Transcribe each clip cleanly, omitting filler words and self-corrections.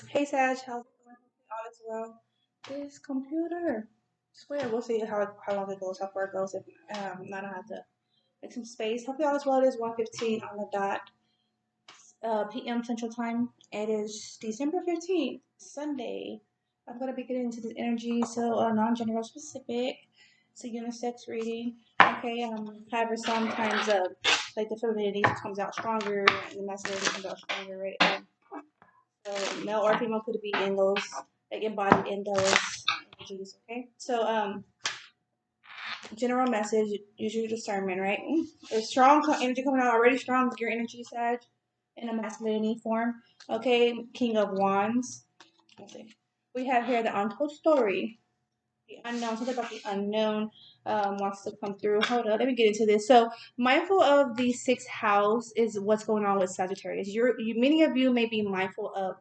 Hey Sag, how's it going? All is well. This computer. Swear, we'll see how long it goes, how far it goes. If not, I have to make some space. Hope all is well. It is 1:15 on the dot, p.m. Central Time. It is December 15th, Sunday. I'm gonna be getting into this energy, so non-general specific. It's a unisex reading. Okay. However, sometimes like the femininity comes out stronger and the masculinity comes out stronger, right? Male or female could be in those, like embodied in those energies. Okay, so general message, use your discernment, right? There's strong energy coming out already. Strong your energy, Sag, in a masculinity form. Okay, King of Wands. Let's see. We have here the untold story, the unknown, something about the unknown wants to come through. Hold on, let me get into this. So, mindful of the sixth house is what's going on with Sagittarius. Many of you may be mindful of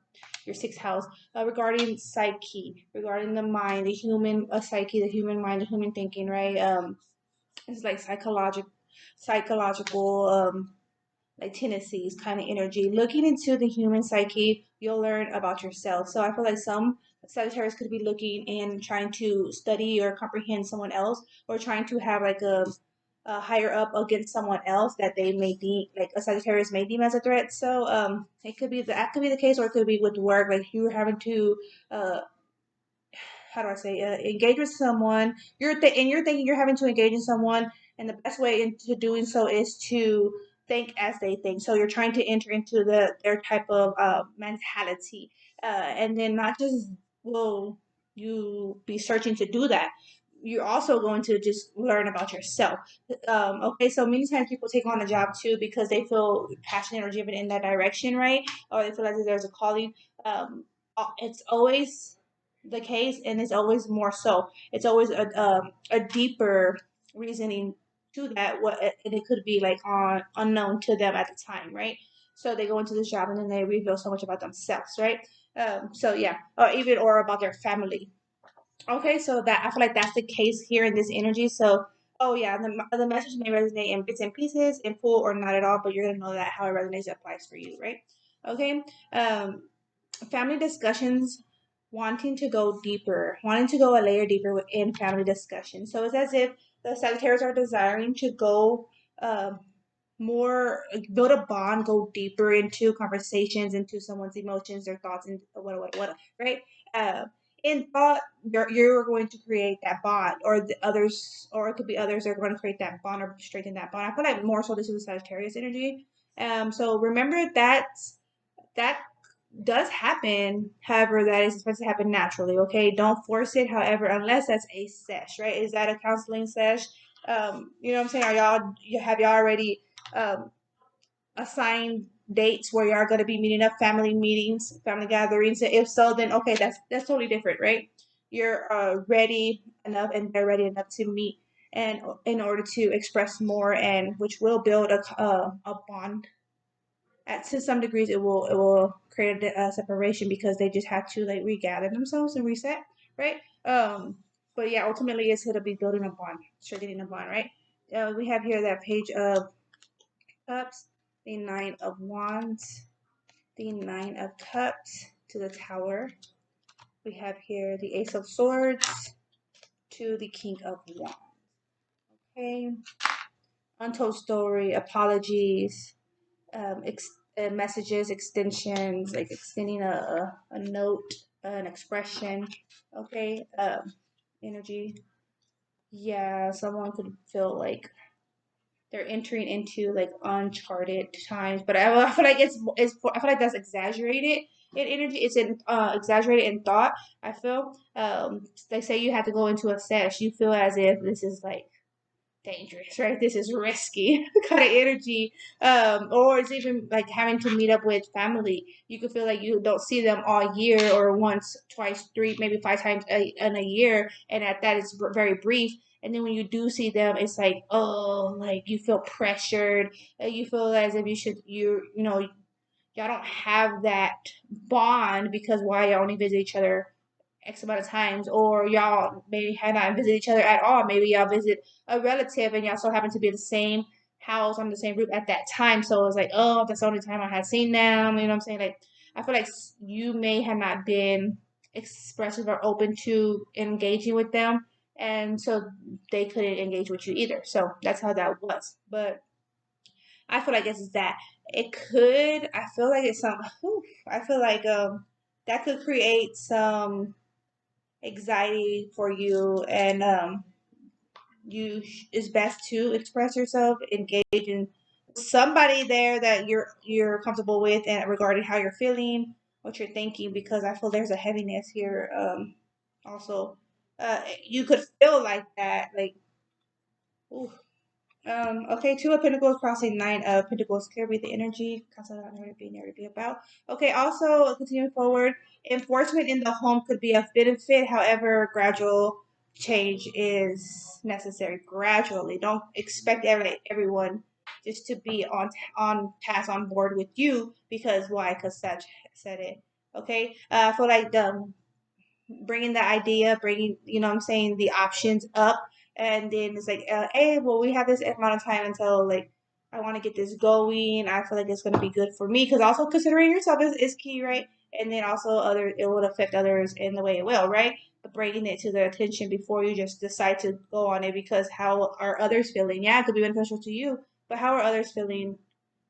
your sixth house regarding psyche, regarding the mind, the human psyche, the human mind, the human thinking, right? It's like psychological like tendencies kind of energy. Looking into the human psyche, you'll learn about yourself. So I feel like some Sagittarius could be looking and trying to study or comprehend someone else, or trying to have like a higher up against someone else that they may deem, like a Sagittarius may deem as a threat. So it could be that could be the case, or it could be with work, like you're having to how do I say engage with someone. You're thinking you're having to engage in someone, and the best way into doing so is to think as they think. So you're trying to enter into their type of mentality, and then not just will you be searching to do that. You're also going to just learn about yourself. Okay, so many times people take on a job too because they feel passionate or driven in that direction, right? Or they feel like there's a calling. It's always the case, and it's always more so. It's always a deeper reasoning to that. What and it could be like on unknown to them at the time, right? So they go into this job and then they reveal so much about themselves, right? So yeah, or about their family. Okay, so that I feel like that's the case here in this energy. So oh yeah, the message may resonate in bits and pieces, in full or not at all, but you're gonna know that how it resonates applies for you, right? Okay. Family discussions, wanting to go deeper, wanting to go a layer deeper within family discussions. So it's as if the Sagittarius are desiring to go more, build a bond, go deeper into conversations, into someone's emotions, their thoughts, and what, right? Uh, in thought, you're going to create that bond, or the others, or it could be others that are going to create that bond or strengthen that bond. I feel like more so this is a Sagittarius energy. So remember that does happen. However, that is supposed to happen naturally. Okay, don't force it. However, unless that's a sesh, right? Is that a counseling sesh? You know what I'm saying? Have y'all already assigned dates where you are going to be meeting up, family meetings, family gatherings? If so, then okay, that's totally different, right? You're ready enough, and they're ready enough to meet, and in order to express more, and which will build a bond to some degrees. It will create a separation because they just have to like regather themselves and reset, right? But yeah, ultimately it's gonna be building a bond, strengthening a bond, right? We have here that page of cups, the nine of wands, the nine of cups to the tower. We have here the ace of swords to the king of wands. Okay, untold story, apologies, messages, extensions, like extending a note, an expression. Okay, energy. Yeah, someone could feel like they're entering into like uncharted times, but I feel like I feel like that's exaggerated in energy. It's exaggerated in thought. I feel they say you have to go into a sesh. You feel as if this is like dangerous, right? This is risky kind of energy. Or it's even like having to meet up with family. You could feel like you don't see them all year, or once, twice, three, maybe five times in a year, and at that it's very brief. And then when you do see them, it's like, oh, like you feel pressured. You feel as if you know, y'all don't have that bond because why y'all only visit each other X amount of times, or y'all maybe had not visited each other at all. Maybe y'all visit a relative and y'all so happen to be in the same house on the same roof at that time. So it was like, oh, that's the only time I had seen them. You know what I'm saying? Like, I feel like you may have not been expressive or open to engaging with them, and so they couldn't engage with you either. So that's how that was. But I feel like it's that. It could. I feel like it's some. Whew, I feel like that could create some anxiety for you, and it's best to express yourself, engage in somebody there that you're comfortable with, and regarding how you're feeling, what you're thinking, because I feel there's a heaviness here. Also, you could feel like that, like, ooh. Okay, Two of Pentacles crossing Nine of Pentacles could be the energy. Constant never be about. Okay, also continuing forward, enforcement in the home could be a benefit. However, gradual change is necessary. Gradually, don't expect everyone just to be on task on board with you, because why? Because Sag said it. Okay, I feel like bringing the idea, bringing, what I'm saying, the options up, and then it's like, hey, well, we have this amount of time until, like, I want to get this going. I feel like it's going to be good for me, because also considering yourself is key, right? And then also it will affect others in the way it will, right? But bringing it to their attention before you just decide to go on it, because how are others feeling? Yeah, it could be beneficial to you, but how are others feeling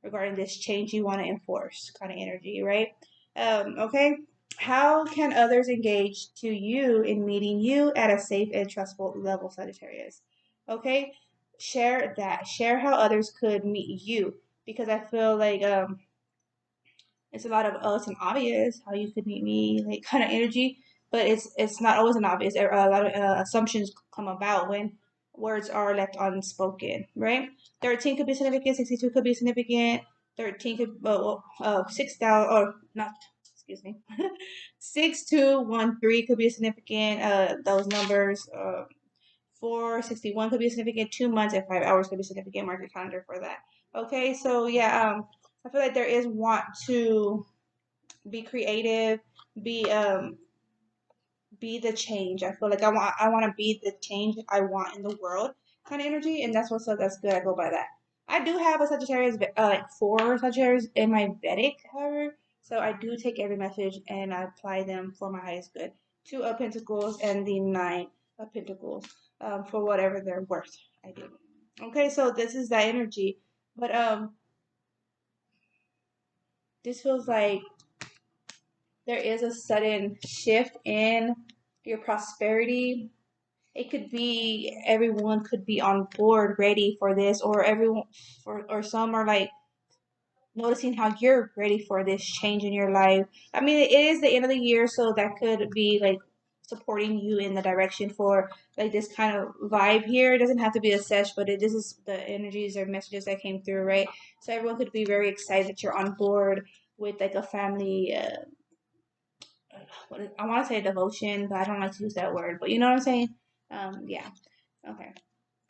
regarding this change you want to enforce, kind of energy, right? Okay. How can others engage to you in meeting you at a safe and trustful level, Sagittarius? Okay, share that. Share how others could meet you, because I feel like it's a lot of, oh, it's an obvious how you could meet me, like, kind of energy, but it's not always an obvious. A lot of assumptions come about when words are left unspoken, right? 13 could be significant. 62 could be significant. 13 could, 6,000, or not, excuse me. 6213 could be significant. Those numbers. 461 could be significant. 2 months and 5 hours could be significant. Mark your calendar for that. Okay, so yeah, I feel like there is want to be creative, be be the change. I feel like I want to be the change I want in the world, kind of energy, and that's what's up. That's good. I go by that. I do have a Sagittarius, like 4 Sagittarius in my Vedic, however, so I do take every message and I apply them for my highest good. 2 of Pentacles and the 9 of Pentacles, for whatever they're worth. I do. Okay, so this is that energy, but this feels like there is a sudden shift in your prosperity. It could be everyone could be on board ready for this, or everyone or some are like noticing how you're ready for this change in your life. I mean, it is the end of the year, so that could be like supporting you in the direction for like this kind of vibe here. It doesn't have to be a sesh, but this is the energies or messages that came through, right? So everyone could be very excited that you're on board with like a family. I want to say devotion, but I don't like to use that word. But you know what I'm saying? Yeah. Okay.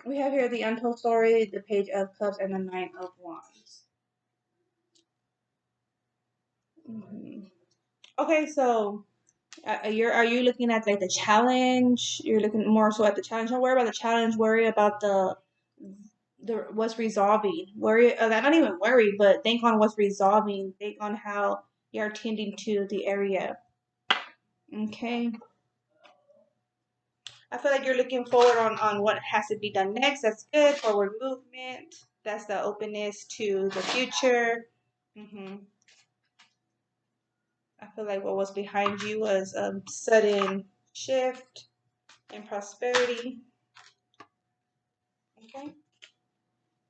We have here the untold story, the Page of Cups, and the Nine of Wands. Mm-hmm. Okay, so are you looking at like the challenge? You're looking more so at the challenge. Don't worry about the challenge. Worry about the what's resolving. Worry, not even worry, but think on what's resolving. Think on how you're tending to the area. Okay. I feel like you're looking forward on what has to be done next. That's good. Forward movement. That's the openness to the future. I feel like what was behind you was a sudden shift in prosperity. Okay.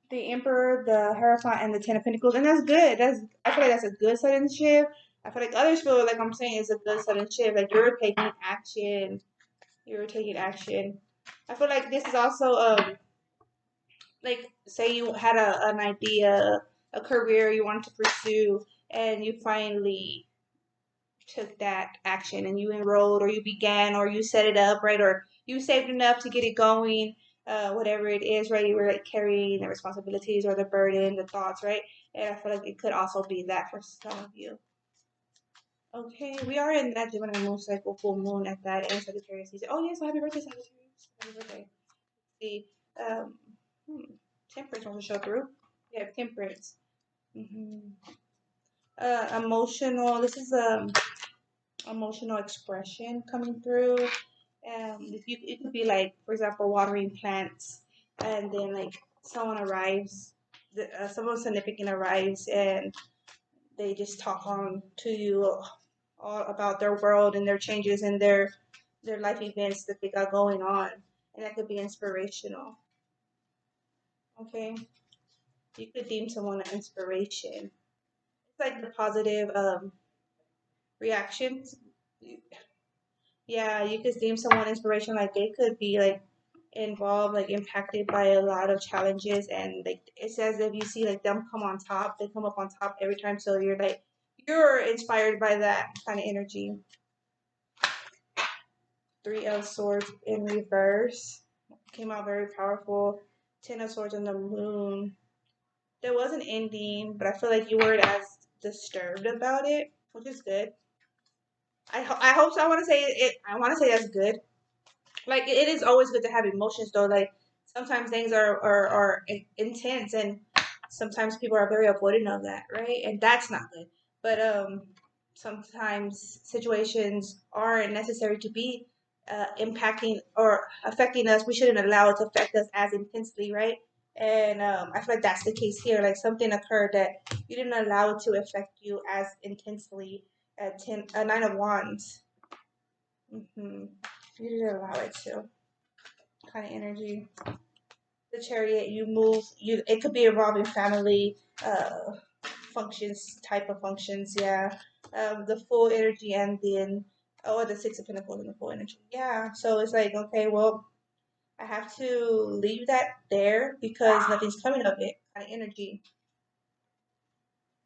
The Emperor, the Hierophant, and the Ten of Pentacles, and that's good. I feel like that's a good sudden shift. I feel like others feel like I'm saying it's a good sudden shift. Like you're taking action. You're taking action. I feel like this is also like say you had an idea, a career you wanted to pursue, and you finally took that action and you enrolled, or you began, or you set it up, right, or you saved enough to get it going, whatever it is, right? You were like carrying the responsibilities or the burden, the thoughts, right? And I feel like it could also be that for some of you. Okay, we are in that Gemini moon cycle, full moon at that, and Sagittarius season. Oh yes, happy birthday, Sagittarius. Happy birthday. The um Temperance wants to show through. Yeah, Temperance. Emotional. This is emotional expression coming through. If you, it could be like, for example, watering plants, and then like someone arrives, someone significant arrives, and they just talk on to you all about their world and their changes and their life events that they got going on, and that could be inspirational. Okay, you could deem someone an inspiration. It's like the positive reactions. Yeah, you could deem someone inspiration, like they could be like involved, like impacted by a lot of challenges, and like it's as if you see like them come on top, they come up on top every time, so you're like you're inspired by that kind of energy. Three of Swords in reverse came out very powerful. Ten of Swords on the moon. There was an ending, but I feel like you weren't as disturbed about it, which is good. I hope so. I want to say it. I want to say that's good. Like it is always good to have emotions though. Like sometimes things are intense, and sometimes people are very avoidant of that, right? And that's not good. But sometimes situations aren't necessary to be impacting or affecting us. We shouldn't allow it to affect us as intensely, right? And I feel like that's the case here. Like something occurred that you didn't allow it to affect you as intensely. At Nine of Wands. Mm-hmm. You didn't allow it to. Kind of energy. The Chariot, you move. You. It could be involving family functions, type of functions. Yeah. The full energy, and then the Six of Pentacles and the full energy. Yeah. So it's like, okay, well, I have to leave that there because nothing's coming of it. Kind of energy.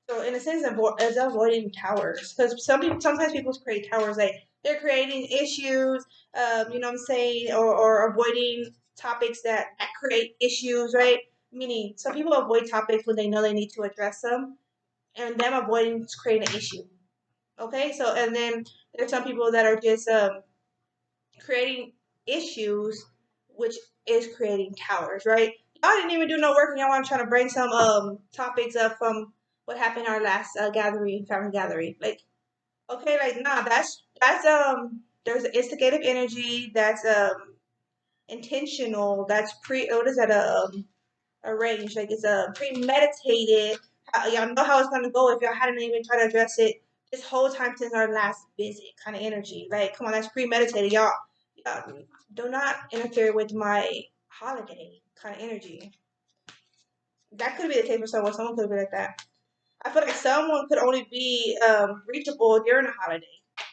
So in a sense, it's avoiding towers, because sometimes people create towers, like they're creating issues, you know what I'm saying, or avoiding topics that create issues, right? Meaning, some people avoid topics when they know they need to address them, and them avoiding is creating an issue. Okay, so and then there's some people that are just creating issues, which is creating towers, right? Y'all didn't even do no work, and y'all want to try to bring some topics up from what happened our last gathering, family gathering. Like, okay, like nah, that's there's instigative energy, that's intentional, that's what is that arranged, like it's premeditated. Y'all know how it's gonna go if y'all hadn't even tried to address it this whole time since our last visit, kind of energy. Like, come on, that's premeditated, y'all. Do not interfere with my holiday, kind of energy. That could be the case for someone. Someone could be like that. I feel like someone could only be reachable during a holiday.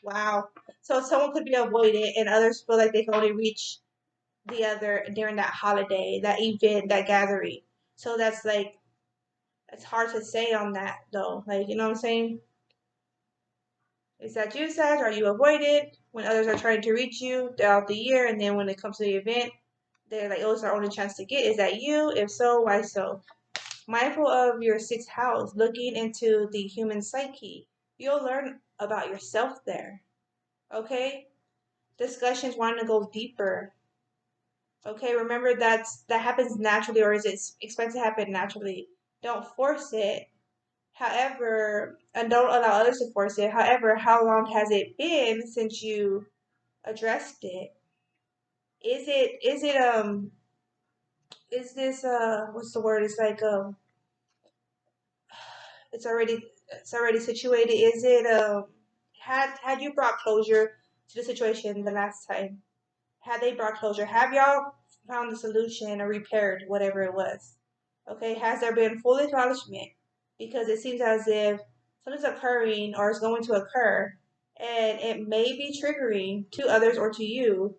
Wow. So someone could be avoided, and others feel like they can only reach the other during that holiday, that event, that gathering. So that's like, it's hard to say on that though. Like, you know what I'm saying? Is that you, Sag? Are you avoided when others are trying to reach you throughout the year, and then when it comes to the event, they're like, oh, it's our only chance to get? Is that you? If so, why so? Mindful of your sixth house, looking into the human psyche. You'll learn about yourself there. Okay? Discussions wanting to go deeper. Okay, remember that happens naturally, or is it expected to happen naturally? Don't force it. However, and don't allow others to force it. However, how long has it been since you addressed it? Is this what's the word? It's like it's already it's already situated. Is it had you brought closure to the situation the last time? Had they brought closure? Have y'all found the solution or repaired whatever it was? Okay, has there been full acknowledgement? Because it seems as if something's occurring or is going to occur, and it may be triggering to others or to you,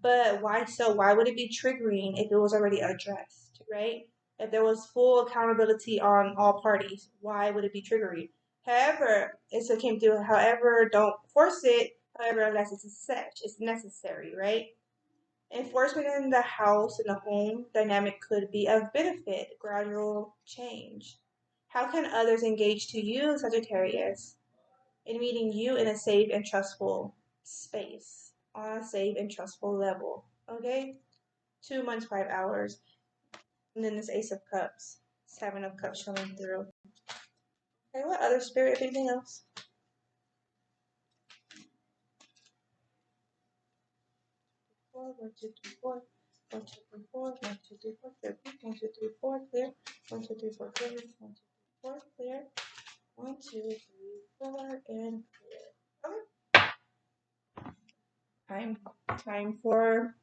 but why so? Why would it be triggering if it was already addressed, right? If there was full accountability on all parties, why would it be triggering? However, it's a came through. However, don't force it. However, unless it's necessary, right? Enforcement in the house and the home dynamic could be of benefit, gradual change. How can others engage to you, Sagittarius, in meeting you in a safe and trustful space, on a safe and trustful level? Okay? 2 months, 5 hours. And then this Ace of Cups, Seven of Cups showing through. Okay, what other spirit? Anything else? Four, 1, 2, 3, 4. 1, 2, 3, 4. 1, 2, 3, 4. Clear. 1, 2, 3, 4. Clear. 1, 2, 3, 4. Clear. 1, 2, 3, 4. Clear. 1, 2, 3, 4, and clear. Okay. Time for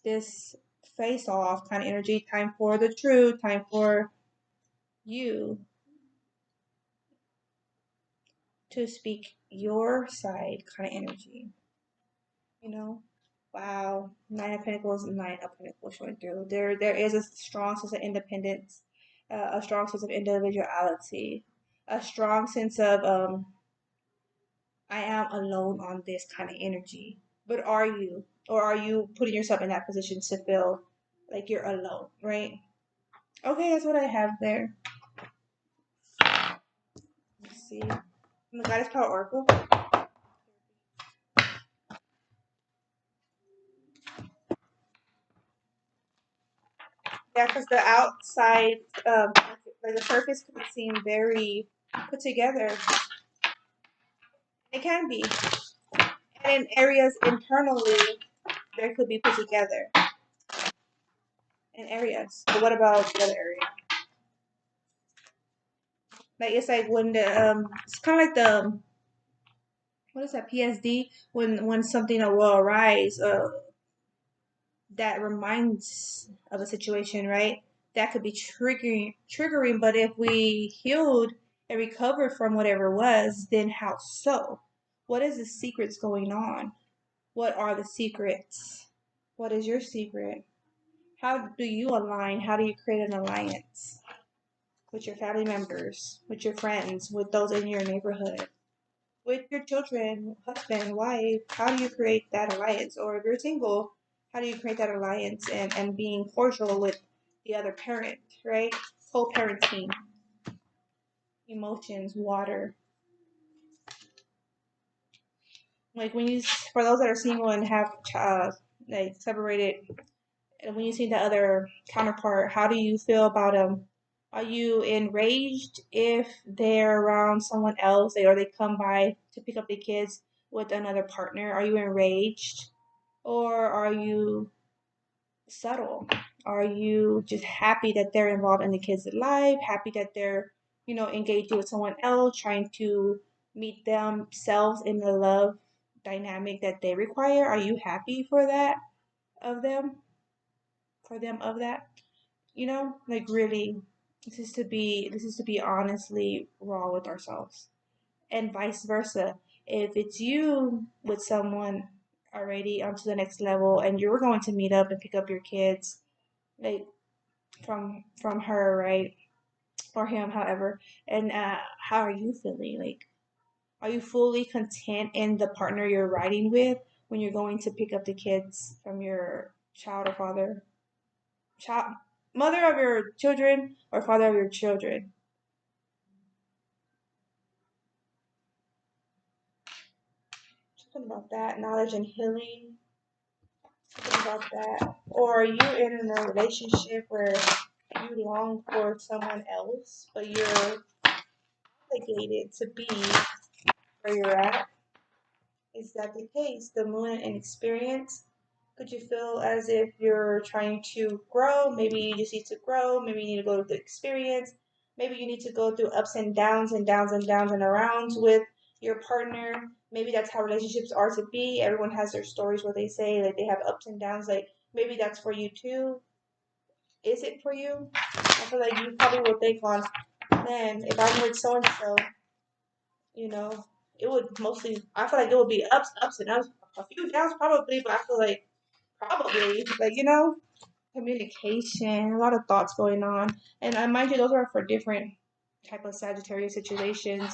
this face off kind of energy. Time for the truth. Time for you to speak your side kind of energy. You know? Wow. 9 of Pentacles and 9 of Pentacles showing through. There is a strong sense of independence, a strong sense of individuality, a strong sense of I am alone on this kind of energy. But are you? Or are you putting yourself in that position to feel like you're alone, right? Okay, that's what I have there. Let's see. The Goddess Power Oracle. Yeah, because the outside, like the surface could seem very put together. It can be. And in areas internally, there could be put together. In areas. But what about the other area? Like it's like when the it's kind of like the what is that PSD when something will arise that reminds of a situation, right? That could be triggering. But if we healed and recovered from whatever was, then how so? What is the secrets going on? What are the secrets? What is your secret? How do you align? How do you create an alliance with your family members, with your friends, with those in your neighborhood, with your children, husband, wife? How do you create that alliance? Or if you're single, how do you create that alliance and being cordial with the other parent, right? Co-parenting, emotions, water. Like when you, for those that are single and have like separated, and when you see the other counterpart, how do you feel about them? Are you enraged if they're around someone else, or they come by to pick up the kids with another partner? Are you enraged? Or are you subtle? Are you just happy that they're involved in the kids' life, happy that they're, engaging with someone else, trying to meet themselves in the love dynamic that they require? Are you happy for that of them? For them of that? Like really, this is to be honestly raw with ourselves. And vice versa. If it's you with someone already onto the next level and you're going to meet up and pick up your kids, like from her, right? Or him, however, and how are you feeling? Like, are you fully content in the partner you're riding with when you're going to pick up the kids from your child or child, mother of your children or father of your children? Something about that, knowledge and healing. Something about that. Or you're in a relationship where you long for someone else, but you're obligated to be where you're at. Is that the case? The moon and experience. Could you feel as if you're trying to grow? Maybe you just need to grow. Maybe you need to go through the experience. Maybe you need to go through ups and downs and downs and downs and arounds with your partner. Maybe that's how relationships are to be. Everyone has their stories where they say like they have ups and downs. Like maybe that's for you too. Is it for you? I feel like you probably will think on, man, if I'm with so and so, you know, it would mostly, I feel like it would be ups and ups, a few downs probably, but I feel like probably, like, communication, a lot of thoughts going on. And mind you, those are for different type of Sagittarius situations.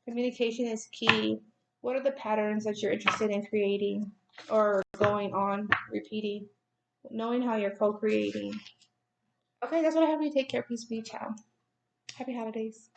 Communication is key. What are the patterns that you're interested in creating or going on, repeating? Knowing how you're co-creating. Okay, that's what I have. You take care. Peace be. Ciao. Happy holidays.